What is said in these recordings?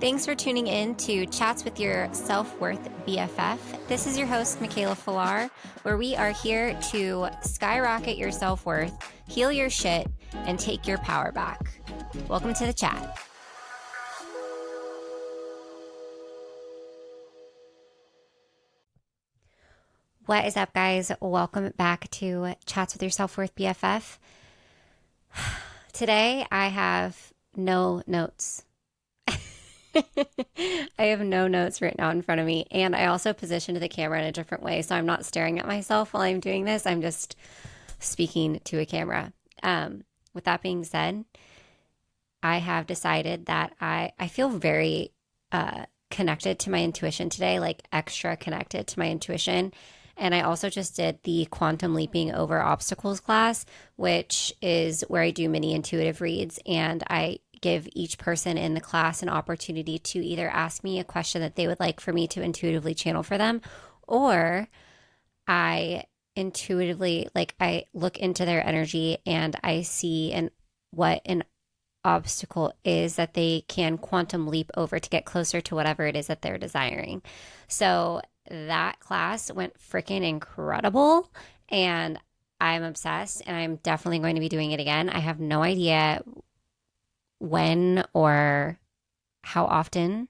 Thanks for tuning in to Chats with Your Self-Worth BFF. This is your host, Michaela Falar, where we are here to skyrocket your self-worth, heal your shit, and take your power back. Welcome to the chat. What is up, guys? Welcome back to Chats with Your Self-Worth BFF. Today, I have no notes. I have no notes written out in front of me, and I also positioned the camera in a different way, so I'm not staring at myself while I'm doing this. I'm just speaking to a camera. With that being said, I have decided that I feel very connected to my intuition today, like extra connected to my intuition. And I also just did the quantum leaping over obstacles class, which is where I do mini intuitive reads, and I give each person in the class an opportunity to either ask me a question that they would like for me to intuitively channel for them, or I intuitively, like, I look into their energy and I see what an obstacle is that they can quantum leap over to get closer to whatever it is that they're desiring. So that class went freaking incredible, and I'm obsessed, and I'm definitely going to be doing it again. I have no idea when or how often,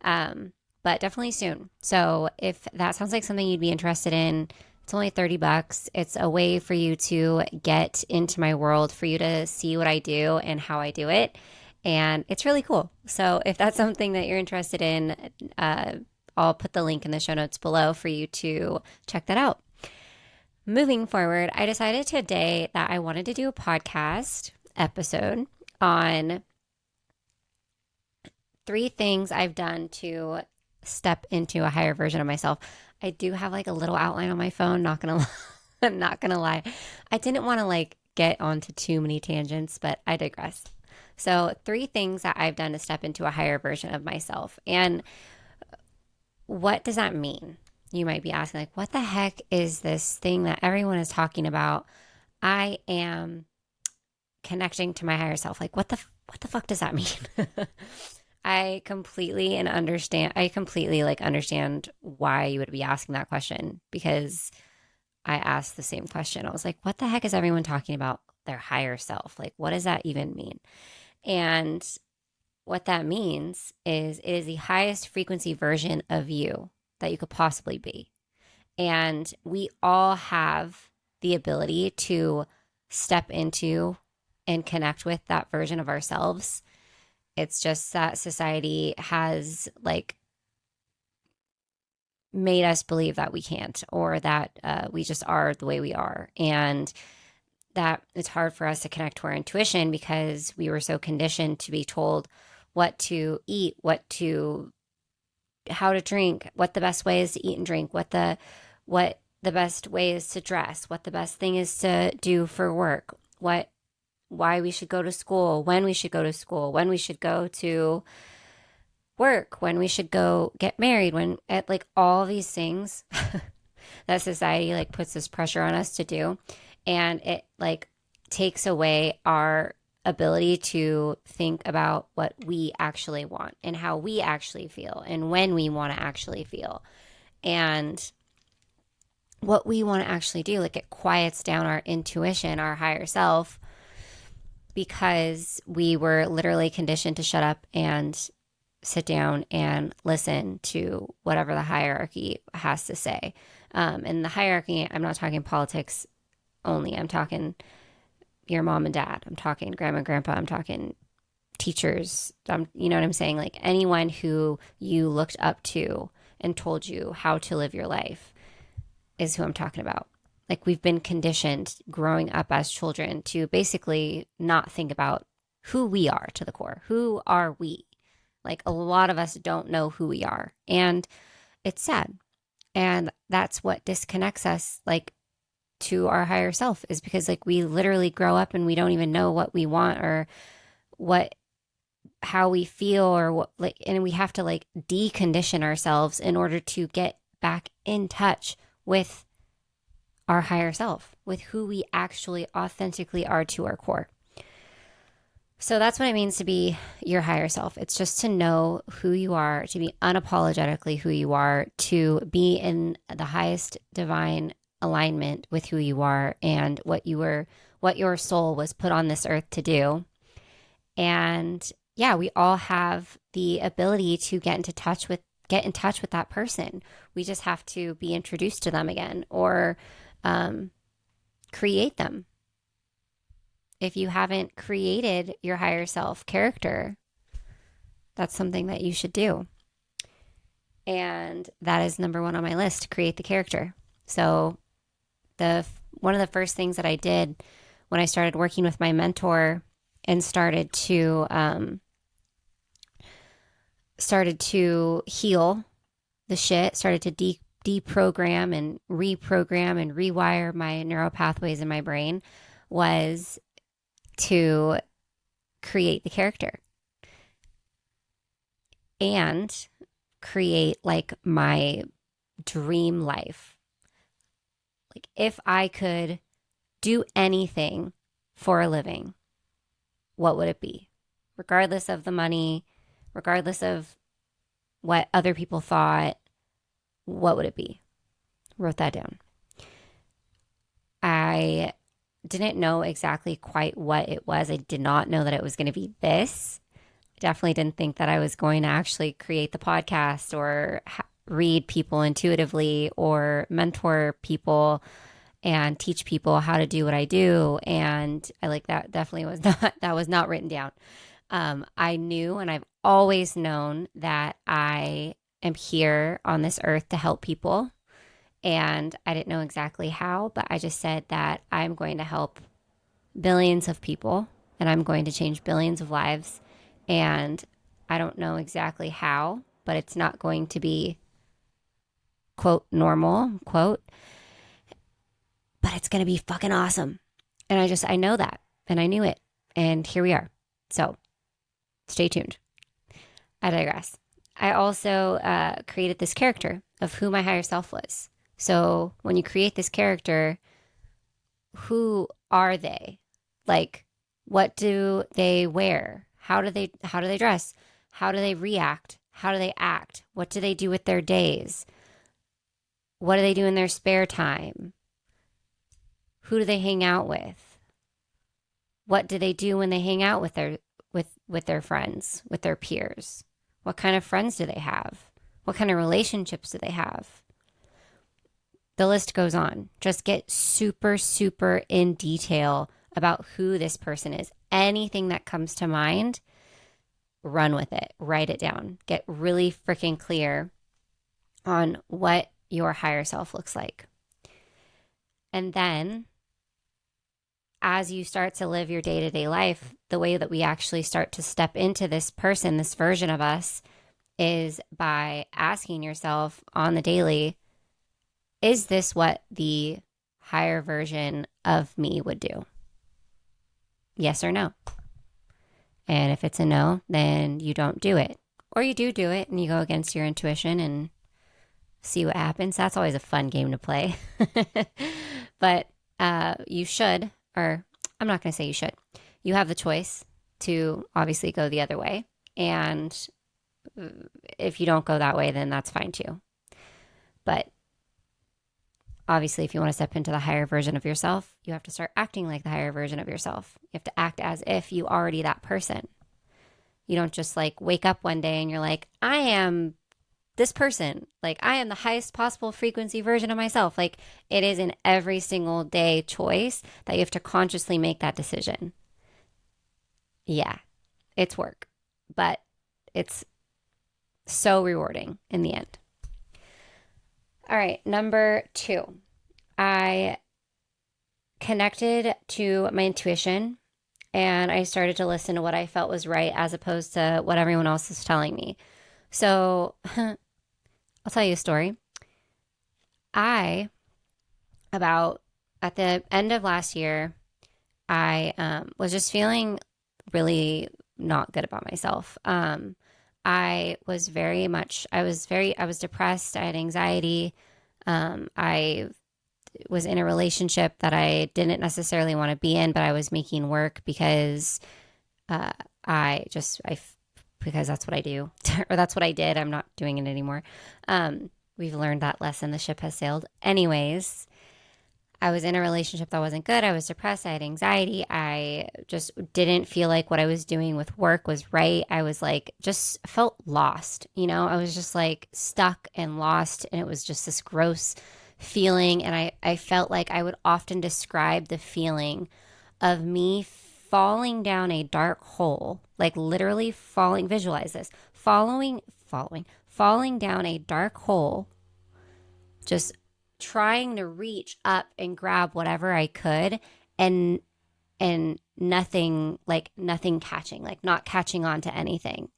but definitely soon. So if that sounds like something you'd be interested in, it's only $30. It's a way for you to get into my world, for you to see what I do and how I do it. And it's really cool. So if that's something that you're interested in, I'll put the link in the show notes below for you to check that out. Moving forward, I decided today that I wanted to do a podcast episode on 3 things I've done to step into a higher version of myself. I do have like a little outline on my phone, not gonna I'm not gonna lie. I didn't want to like get onto too many tangents, but I digress. So 3 things that I've done to step into a higher version of myself. And what does that mean? You might be asking, like, what the heck is this thing that everyone is talking about? I am connecting to my higher self. Like, what the fuck does that mean? I completely understand why you would be asking that question, because I asked the same question. I was like, what the heck is everyone talking about their higher self? Like, what does that even mean? And what that means is it is the highest frequency version of you that you could possibly be. And we all have the ability to step into and connect with that version of ourselves. It's just that society has like made us believe that we can't, or that we just are the way we are. And that it's hard for us to connect to our intuition because we were so conditioned to be told what to eat, how to drink, what the best way is to eat and drink, what the best way is to dress, what the best thing is to do for work, why we should go to school, when we should go to school, when we should go to work, when we should go get married, when at like all these things that society like puts this pressure on us to do. And it like takes away our ability to think about what we actually want and how we actually feel and when we want to actually feel and what we want to actually do. Like, it quiets down our intuition, our higher self, because we were literally conditioned to shut up and sit down and listen to whatever the hierarchy has to say. And the hierarchy, I'm not talking politics only. I'm talking your mom and dad. I'm talking grandma and grandpa. I'm talking teachers. You know what I'm saying? Like, anyone who you looked up to and told you how to live your life is who I'm talking about. Like, we've been conditioned growing up as children to basically not think about who we are to the core. Who are we? Like, a lot of us don't know who we are. And it's sad. And that's what disconnects us, like, to our higher self, is because like we literally grow up and we don't even know what we want or how we feel or what, like, and we have to like decondition ourselves in order to get back in touch with our higher self, with who we actually authentically are to our core. So that's what it means to be your higher self. It's just to know who you are, to be unapologetically who you are, to be in the highest divine alignment with who you are and what your soul was put on this earth to do. And yeah, we all have the ability to get in touch with that person. We just have to be introduced to them again or create them. If you haven't created your higher self character, that's something that you should do. And that is number one on my list, create the character. So one of the first things that I did when I started working with my mentor and started to heal the shit, started to deprogram and reprogram and rewire my neural pathways in my brain was to create the character and create like my dream life. Like if I could do anything for a living, what would it be? Regardless of the money, regardless of what other people thought, what would it be? Wrote that down. I didn't know exactly quite what it was. I did not know that it was going to be this. Definitely didn't think that I was going to actually create the podcast or read people intuitively or mentor people and teach people how to do what I do. And I like that definitely was not written down. I knew and I've always known that I am here on this earth to help people. And I didn't know exactly how, but I just said that I'm going to help billions of people and I'm going to change billions of lives. And I don't know exactly how, but it's not going to be, quote, normal, quote, but it's going to be fucking awesome. And I know that and I knew it. And here we are. So stay tuned. I digress. I also created this character of who my higher self was. So when you create this character, who are they? Like, what do they wear? How do they dress? How do they react? How do they act? What do they do with their days? What do they do in their spare time? Who do they hang out with? What do they do when they hang out with their friends, with their peers? What kind of friends do they have? What kind of relationships do they have? The list goes on. Just get super, super in detail about who this person is. Anything that comes to mind, run with it. Write it down. Get really freaking clear on what your higher self looks like. And then as you start to live your day-to-day life, the way that we actually start to step into this person, this version of us, is by asking yourself on the daily, is this what the higher version of me would do? Yes or no? And if it's a no, then you don't do it. Or you do it and you go against your intuition and see what happens. That's always a fun game to play. But you should, or I'm not going to say you should. You have the choice to obviously go the other way. And if you don't go that way, then that's fine too. But obviously, if you want to step into the higher version of yourself, you have to start acting like the higher version of yourself. You have to act as if you already that person. You don't just like wake up one day and you're like, I am this person. Like, I am the highest possible frequency version of myself. Like, it is an every single day choice that you have to consciously make that decision. Yeah, it's work, but it's so rewarding in the end. All right, number 2. I connected to my intuition and I started to listen to what I felt was right as opposed to what everyone else was telling me. So I'll tell you a story. At the end of last year, I was just feeling really not good about myself. I was depressed. I had anxiety. I was in a relationship that I didn't necessarily want to be in, but I was making work because Uh, because that's what I do, or that's what I did. I'm not doing it anymore. We've learned that lesson. The ship has sailed. Anyways, I was in a relationship that wasn't good. I was depressed. I had anxiety. I just didn't feel like what I was doing with work was right. I was like, just felt lost. I was just like stuck and lost. And it was just this gross feeling. And I felt like I would often describe the feeling of me falling down a dark hole, like literally falling, visualize this, falling down a dark hole, just trying to reach up and grab whatever I could, and nothing catching, like not catching on to anything.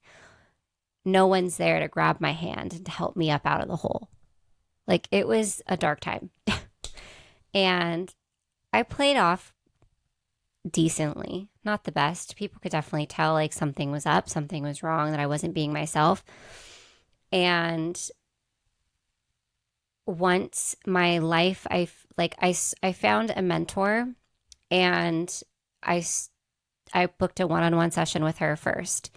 No one's there to grab my hand and to help me up out of the hole. Like it was a dark time. And I played off decently, not the best. People could definitely tell like something was up, something was wrong, that I wasn't being myself. And once my life, I found a mentor, and I I booked a one-on-one session with her first,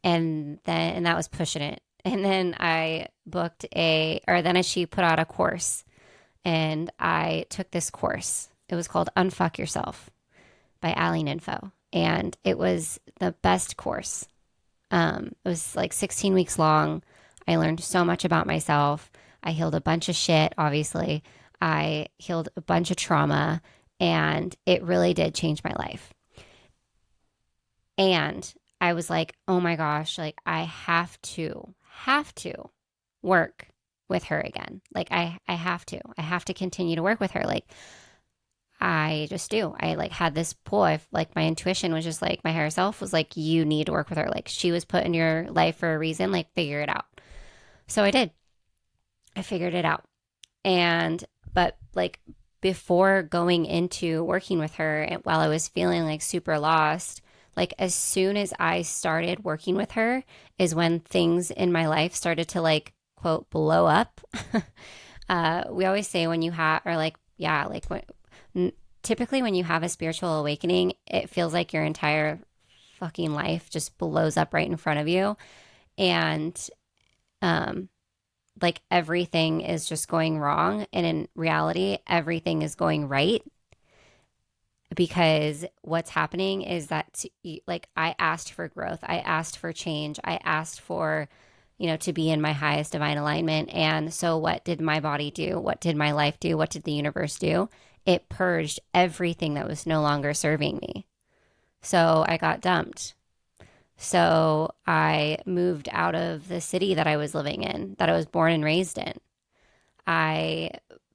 and that was pushing it. And then I booked then she put out a course, and I took this course. It was called Unfuck Yourself by Allie Ninfo, and it was the best course. It was like 16 weeks long. I learned so much about myself. I healed a bunch of shit, obviously. I healed a bunch of trauma, and it really did change my life. And I was like, oh my gosh, like I have to work with her again. Like I have to continue to work with her. Like I just do. I like had this pull. Like my intuition was just like, my higher self was like, you need to work with her. Like she was put in your life for a reason, like figure it out. So I did. I figured it out. But like before going into working with her, and while I was feeling like super lost, like as soon as I started working with her is when things in my life started to like, quote, blow up. We always say when you have, or like, yeah, like typically when you have a spiritual awakening, it feels like your entire fucking life just blows up right in front of you. And, like everything is just going wrong. And in reality, everything is going right, because what's happening is that like I asked for growth. I asked for change. I asked for, to be in my highest divine alignment. And so what did my body do? What did my life do? What did the universe do? It purged everything that was no longer serving me. So I got dumped. So I moved out of the city that I was living in, that I was born and raised in. I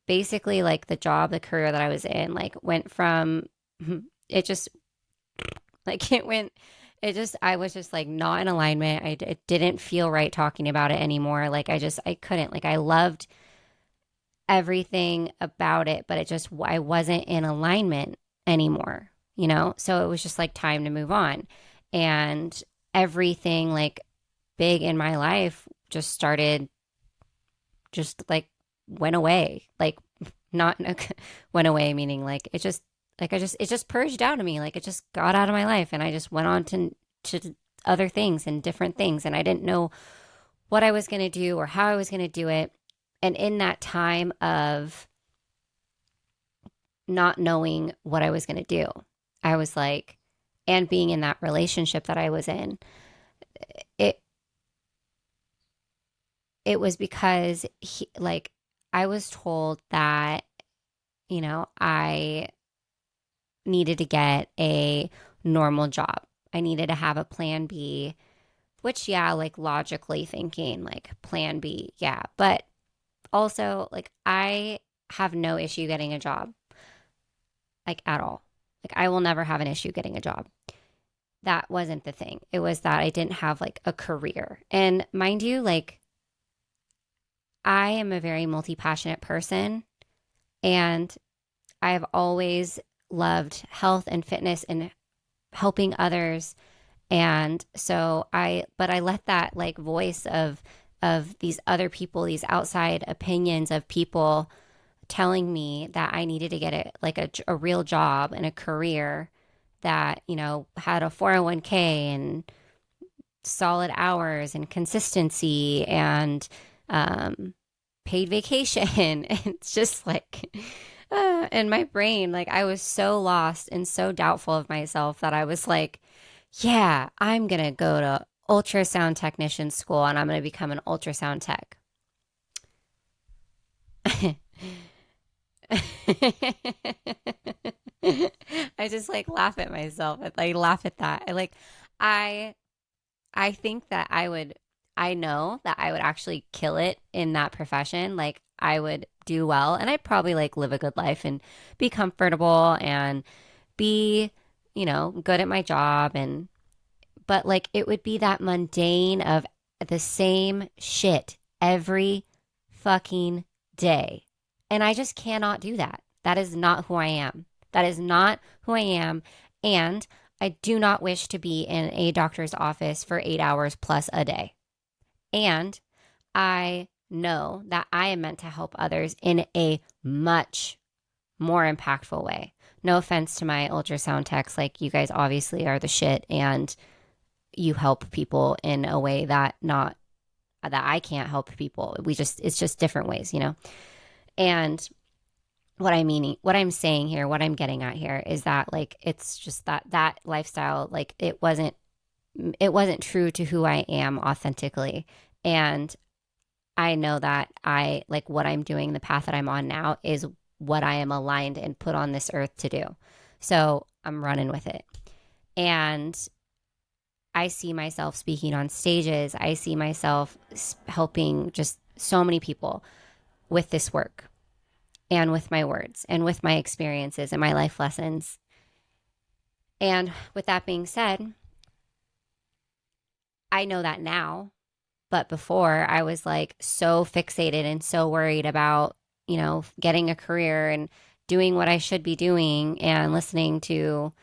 basically, like the job, the career that I was in, like went from, it just, like I was just like not in alignment. It didn't feel right talking about it anymore. Like I couldn't, like I loved everything about it, but I wasn't in alignment anymore, So it was just like time to move on. And everything like big in my life just started, just like went away. Like not went away, meaning like it just purged out of me. Like it just got out of my life, and I just went on to other things and different things. And I didn't know what I was going to do or how I was going to do it. And in that time of not knowing what I was going to do, I was like, and being in that relationship that I was in, it was because I was told that, I needed to get a normal job. I needed to have a plan B, which, yeah, like logically thinking, like plan B, yeah. But also, like, I have no issue getting a job, like at all. Like, I will never have an issue getting a job. That wasn't the thing. It was that I didn't have like a career. And mind you, like, I am a very multi-passionate person, and I've always loved health and fitness and helping others. And so but I let that like voice of these other people, these outside opinions of people telling me that I needed to get a real job and a career, that, had a 401k and solid hours and consistency and paid vacation. It's just like, in my brain, like I was so lost and so doubtful of myself that I was like, yeah, I'm going to go to ultrasound technician school and I'm going to become an ultrasound tech. I just like laugh at myself. I laugh at that. I I think that I know that I would actually kill it in that profession. Like I would do well and I'd probably like live a good life and be comfortable and be, good at my job but like it would be that mundane of the same shit every fucking day. And I just cannot do that. That is not who I am. That is not who I am. And I do not wish to be in a doctor's office for 8 hours plus a day. And I know that I am meant to help others in a much more impactful way. No offense to my ultrasound techs. Like, you guys obviously are the shit and you help people in a way that I can't help people. It's just different ways. And what I'm saying here, what I'm getting at here is that like it's just that lifestyle, like it wasn't true to who I am authentically. And I know that I like what I'm doing, the path that I'm on now is what I am aligned and put on this earth to do. So I'm running with it. And I see myself speaking on stages. I see myself helping just so many people with this work and with my words and with my experiences and my life lessons. And with that being said, I know that now, but before I was like so fixated and so worried about, getting a career and doing what I should be doing and listening to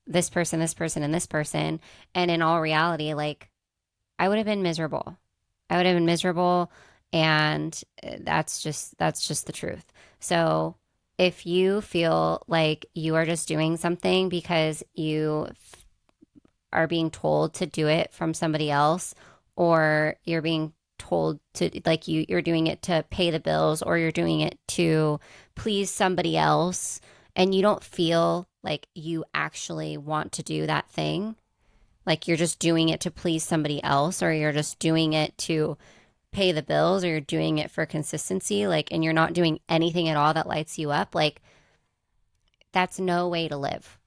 this person, this person, and this person. And in all reality, like I would have been miserable. I would have been miserable. And that's just the truth. So if you feel like you are just doing something because you are being told to do it from somebody else, or you're being told to like you're doing it to pay the bills, or you're doing it to please somebody else, and you don't feel like you actually want to do that thing, like you're just doing it to please somebody else, or you're just doing it to pay the bills, or you're doing it for consistency, like, and you're not doing anything at all that lights you up, like that's no way to live.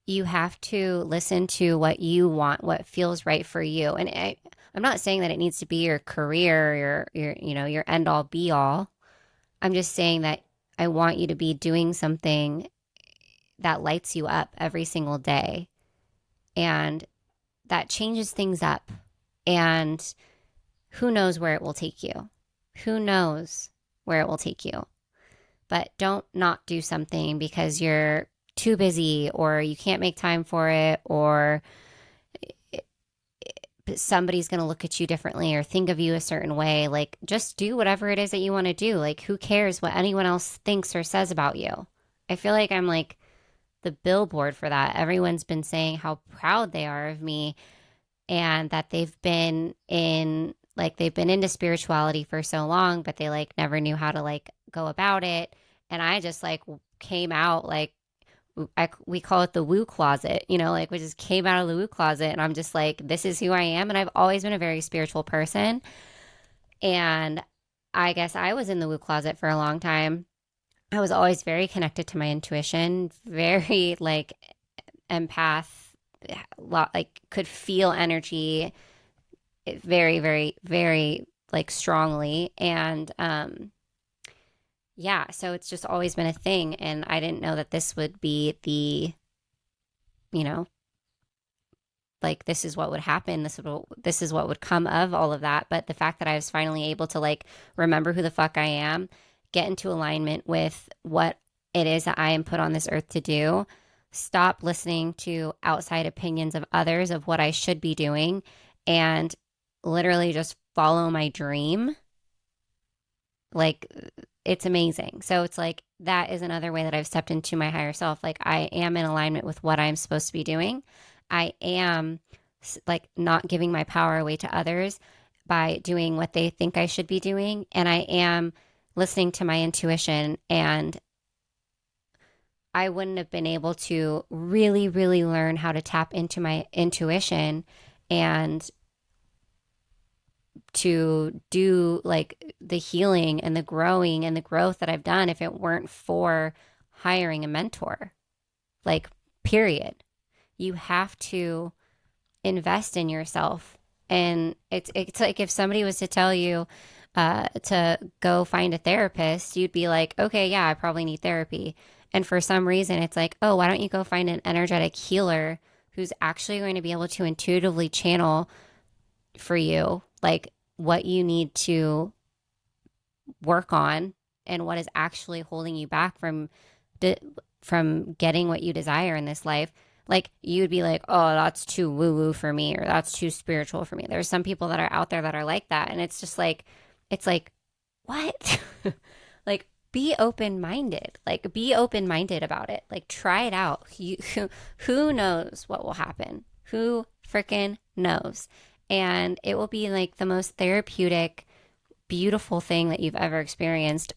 You have to listen to what you want, what feels right for you. And I'm not saying that it needs to be your career, your end all be all. I'm just saying that I want you to be doing something that lights you up every single day, and that changes things up. And who knows where it will take you? Who knows where it will take you? But don't not do something because you're too busy, or you can't make time for it, or somebody's going to look at you differently or think of you a certain way. Like, just do whatever it is that you want to do. Like, who cares what anyone else thinks or says about you? I feel like I'm like the billboard for that. Everyone's been saying how proud they are of me, and that they've been into spirituality for so long, but they like never knew how to like go about it. And I just like came out like, we call it the woo closet, like we just came out of the woo closet, and I'm just like, this is who I am. And I've always been a very spiritual person. And I guess I was in the woo closet for a long time. I was always very connected to my intuition, very like empath, like could feel energy very, very, very like strongly. And yeah, so it's just always been a thing. And I didn't know that this would be you know, like this is what would happen. This is what would come of all of that. But the fact that I was finally able to like remember who the fuck I am, get into alignment with what it is that I am put on this earth to do, stop listening to outside opinions of others of what I should be doing, and literally just follow my dream. Like, it's amazing. So it's like that is another way that I've stepped into my higher self. Like I am in alignment with what I'm supposed to be doing. I am like not giving my power away to others by doing what they think I should be doing. And I am listening to my intuition. And I wouldn't have been able to really, really learn how to tap into my intuition and to do like the healing and the growing and the growth that I've done if it weren't for hiring a mentor. Like, period. You have to invest in yourself. And it's like if somebody was to tell you to go find a therapist, you'd be like, okay, yeah, I probably need therapy. And for some reason, it's like, oh, why don't you go find an energetic healer who's actually going to be able to intuitively channel for you, like what you need to work on and what is actually holding you back from getting what you desire in this life. Like you would be like, oh, that's too woo woo for me, or that's too spiritual for me. There's some people that are out there that are like that. And it's just like, it's like, what? Like, be open minded. Like, be open minded about it. Like, try it out. Who knows what will happen? Who freaking knows? And it will be like the most therapeutic, beautiful thing that you've ever experienced.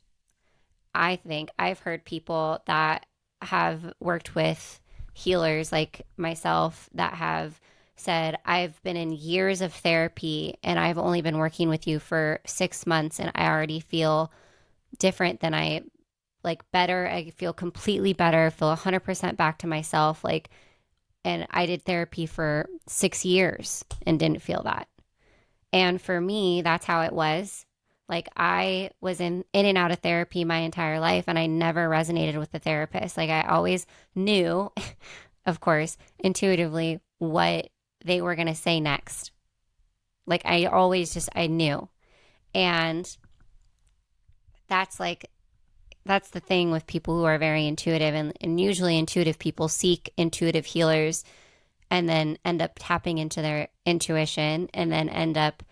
I think I've heard people that have worked with healers like myself that have said, I've been in years of therapy and I've only been working with you for 6 months and I already feel different than I like better. I feel completely better, feel 100% back to myself. Like, and I did therapy for 6 years and didn't feel that. And for me, that's how it was. Like I was in and out of therapy my entire life and I never resonated with the therapist. Like I always knew, of course, intuitively what they were going to say next. Like I always just, I knew. And that's like, that's the thing with people who are very intuitive, and usually intuitive people seek intuitive healers and then end up tapping into their intuition and then end up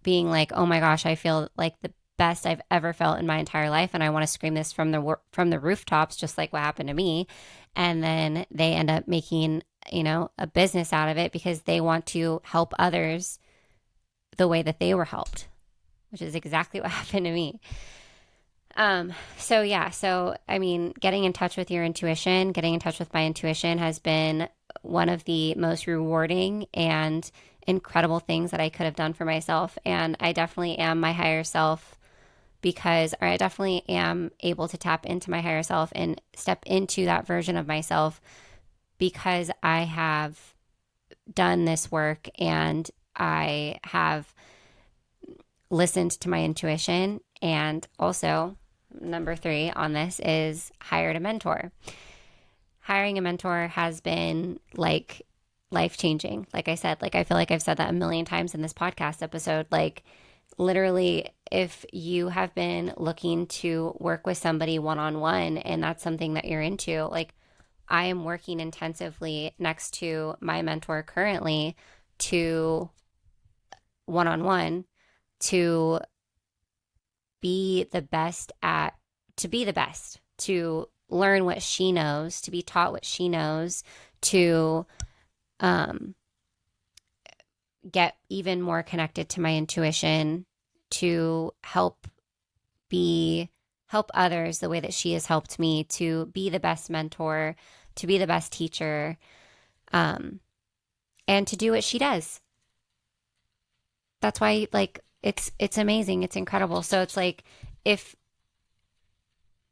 being like, oh my gosh, I feel like the best I've ever felt in my entire life. And I want to scream this from the rooftops, just like what happened to me. And then they end up making, a business out of it because they want to help others the way that they were helped, which is exactly what happened to me. So I mean, getting in touch with your intuition, getting in touch with my intuition has been one of the most rewarding and incredible things that I could have done for myself. And I definitely am my higher self or I definitely am able to tap into my higher self and step into that version of myself because I have done this work and I have listened to my intuition. And also, number 3 on this is hired a mentor. Hiring a mentor has been like life-changing. Like I said, like I feel like I've said that a million times in this podcast episode. Like literally, if you have been looking to work with somebody one-on-one and that's something that you're into, like I am working intensively next to my mentor currently to one-on-one to be the best, to learn what she knows, to be taught what she knows, to get even more connected to my intuition, to help others the way that she has helped me, to be the best mentor, to be the best teacher, and to do what she does. That's why, like, it's amazing. It's incredible. So it's like if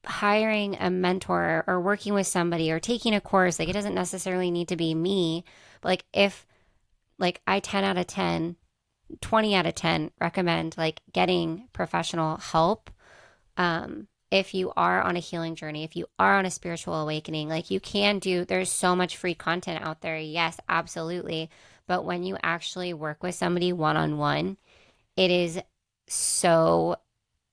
hiring a mentor or working with somebody or taking a course, like it doesn't necessarily need to be me, but like if like I 10 out of 10, 20 out of 10 recommend like getting professional help. If you are on a healing journey, if you are on a spiritual awakening, like you can there's so much free content out there. Yes, absolutely. But when you actually work with somebody one-on-one, it is so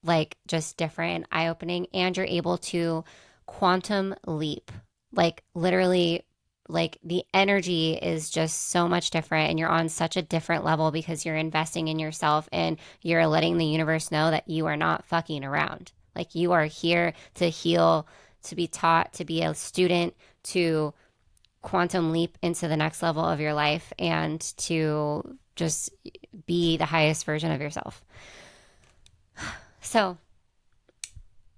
like just different, eye-opening, and you're able to quantum leap. Like literally, like the energy is just so much different and you're on such a different level because you're investing in yourself and you're letting the universe know that you are not fucking around. Like, you are here to heal, to be taught, to be a student, to quantum leap into the next level of your life, and to just be the highest version of yourself. So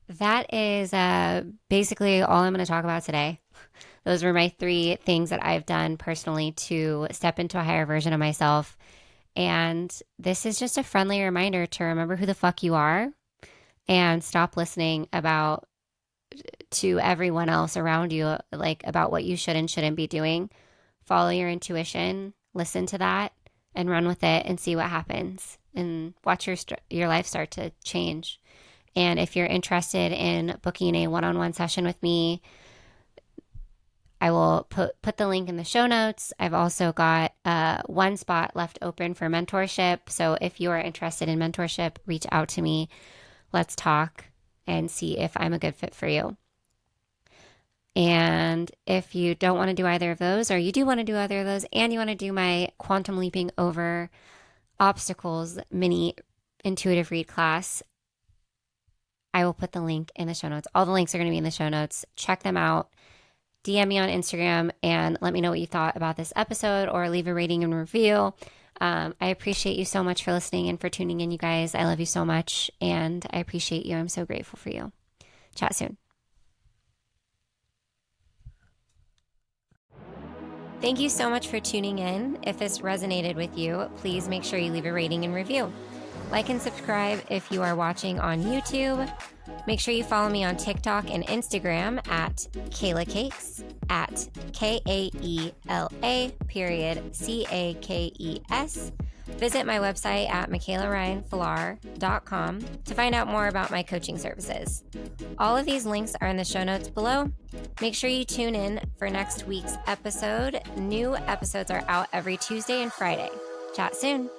that is basically all I'm going to talk about today. Those were my 3 things that I've done personally to step into a higher version of myself. And this is just a friendly reminder to remember who the fuck you are and stop listening to everyone else around you, like about what you should and shouldn't be doing. Follow your intuition, listen to that, and run with it and see what happens, and watch your life start to change. And if you're interested in booking a one-on-one session with me, I will put the link in the show notes. I've also got 1 spot left open for mentorship. So if you are interested in mentorship, reach out to me. Let's talk and see if I'm a good fit for you. And if you don't want to do either of those, or you do want to do either of those, and you want to do my Quantum Leaping Over Obstacles mini intuitive read class, I will put the link in the show notes. All the links are going to be in the show notes. Check them out. DM me on Instagram and let me know what you thought about this episode, or leave a rating and review. I appreciate you so much for listening and for tuning in, you guys. I love you so much, and I appreciate you. I'm so grateful for you. Chat soon. Thank you so much for tuning in. If this resonated with you, please make sure you leave a rating and review. Like and subscribe if you are watching on YouTube. Make sure you follow me on TikTok and Instagram at Kayla Cakes, at KAELA_CAKES. Visit my website at MichaelaRyanFalar.com to find out more about my coaching services. All of these links are in the show notes below. Make sure you tune in for next week's episode. New episodes are out every Tuesday and Friday. Chat soon.